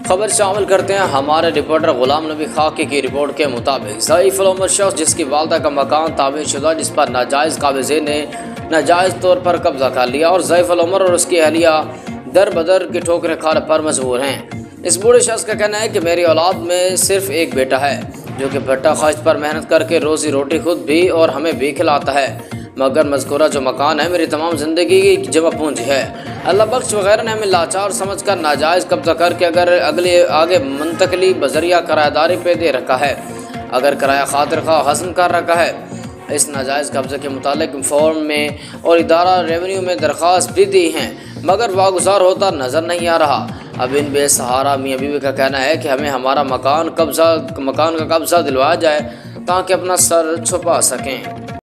खबर शामिल करते हैं हमारे रिपोर्टर गुलाम नबी खाकी की रिपोर्ट के मुताबिक ज़ईफ़ुल उमर शख्स जिसकी वालदा का मकान तामीर शुदा जिस पर नाजायज़ काबिज़े ने नाजायज़ तौर पर कब्जा कर लिया और ज़ईफ़ुल उमर और उसकी अहलिया दर बदर की ठोकरें खाने पर मजबूर हैं। इस बूढ़े शख्स का कहना है कि मेरी औलाद में सिर्फ एक बेटा है जो कि भट्टा खर्च पर मेहनत करके रोज़ी रोटी खुद भी और हमें भी खिलाता है, मगर मज़कूरा जो मकान है मेरी तमाम ज़िंदगी की जमा पूंजी है। अल्लाह बख्श वगैरह ने हमें लाचार समझ कर नाजायज़ कब्जा करके आगे मुंतकली बजरिया किराएदारी पे दे रखा है, अगर किराया खातिर खा हज़म कर रखा है। इस नाजायज़ कब्ज़े के मुतालिक फॉर्म में और इदारा रेवेन्यू में दरख्वास्त भी दी हैं, मगर वागुज़ार होता नज़र नहीं आ रहा। अब इन बेसहारा मियाँ बीवी का कहना है कि हमें हमारा मकान का कब्ज़ा दिलवाया जाए ताकि अपना सर छुपा सकें।